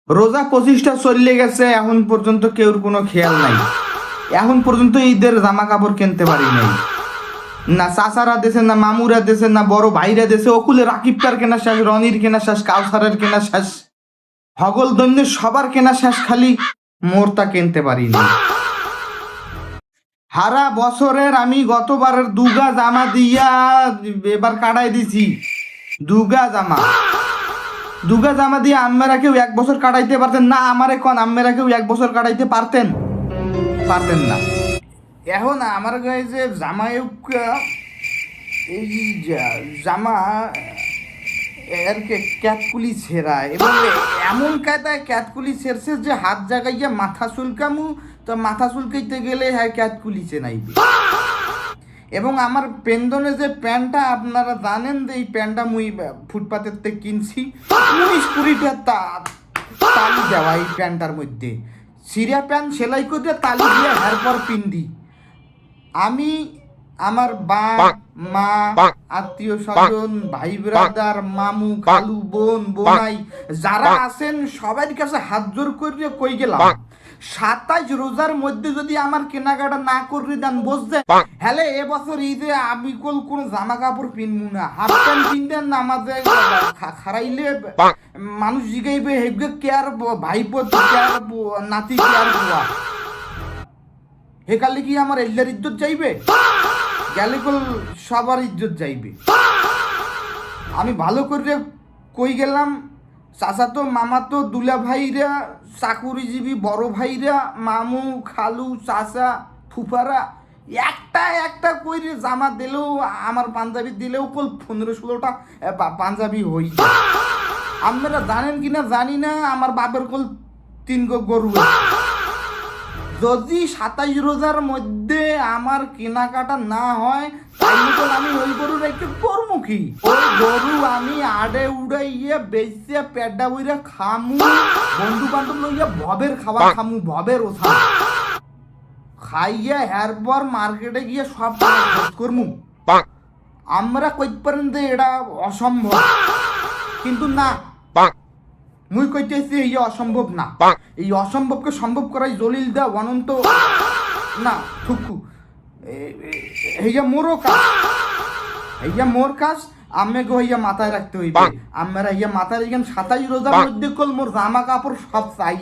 রোজা 25টা চলে গেছে, এখন পর্যন্ত কেউর কোনো খেয়াল নাই। এখন পর্যন্ত ঈদের জামা কাপড় কিনতে পারি নাই। না চাচারা দেশে, না মামুরা দেশে, না বড় ভাইরা দেশে। অকুলে রাকিবটার কেনা শেষ, রনির কেনা শেষ, কাউসারের কেনা শেষ, হগল দৈন্যের সবার কেনা শেষ, খালি মোরটা কিনতে পারি না। হারা বছরের আমি গতবারের দুগা জামা দিয়া এবার কাটাই দিছি। দুগা জামা দিয়ে আম্মেরা কেউ 1 বছর কাটাইতে পারতেন না? আমারে কোন আম্মেরা কেউ 1 বছর কাটাইতে পারতেন না। এখন আমার গায়ে যে জামায় এই জামা এর ক্যাতকুলি ছেঁড়া, এবং এমন কায়দায় ক্যাতকুলি ছেড়ছে যে হাত জাগাইয়া মাথা চুলকামু, তো মাথা চুলকাইতে গেলে হ্যাঁ ক্যাতকুলি চেনাইবে। এবং আমার পেন্দনে যে প্যান্টটা, আপনারা জানেন যে এই প্যান্টটা মুই ফুটপাতের থেকে কিনছি 19-20টা তালি দেওয়া এই প্যান্টটার মধ্যে। সিরা প্যান্ট সেলাই করে তালি দিয়ে এরপর পিন্দি। আমি আমার মা, আত্মীয় স্বজন, ভাই ব্রাদার, মামু, খালু, বোন, বোনাই যারা আছেন সবার কাছে হাত জোর করে কই গেলাম, 27 রোজার মধ্যে যদি আমার কেনাকাটা না করে দেন, বুঝছেন? হ্যালে এবছর ঈদে আমি কোন জামা কাপড় কিনবো না, হাফ প্যান্ট কিনবেন না। আমাদের খারাইলে মানুষ জিগাইবে হেগে কেয়ার ভাইপো কেয়ার নাতি কেয়ার বুয়া, হেকালে কি আমার এল্লার ইজ্জত যাইবে? গেলে কল সবার ইজ্জত যাইবে। আমি ভালো করে কই গেলাম, চাচাতো মামাতো দুলা ভাইরা, চাকুরিজীবী বড় ভাইরা, মামু, খালু, চাচা, ফুফারা একটা কইরে জামা দিলেও, আমার পাঞ্জাবি দিলেও কল 15-16টা পাঞ্জাবি হই। আপনারা জানেন কিনা জানি না, আমার বাপের কল 3 গরু। যদি 27 রোজার মধ্যে আমার কেনাকাটা না হয়, তাইলে তো আমি ওই গরুর একটু করমুখী। ওই গরু আমি আড়ে উড়াইয়া বেচে পেডা বইরা খামু, বন্ধু বান্ধব লইয়া ভবের খাবার খামু, ভবের ওঠা খাইয়া এরপর মার্কেটে গিয়ে সব খরচ করমু। আমরা কইতে পারেন যে এটা অসম্ভব, কিন্তু না, মুই কইতেছি এই অসম্ভব না। এই অসম্ভবকে সম্ভব করাই জলিল দা অনন্ত না থুকু এইয়া মোরও কাজ, এইয়া মোর কাজ। আমাকে হইয়া মাথায় রাখতে হইবে। আমরা ইয়া মাথায় রেখেন 27 রোজার মধ্যে কল মোর জামা কাপড় সব চাই।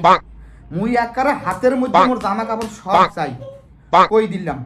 মুই একারে হাতের মধ্যে মোর জামা কাপড় সব চাই, কই দিলাম।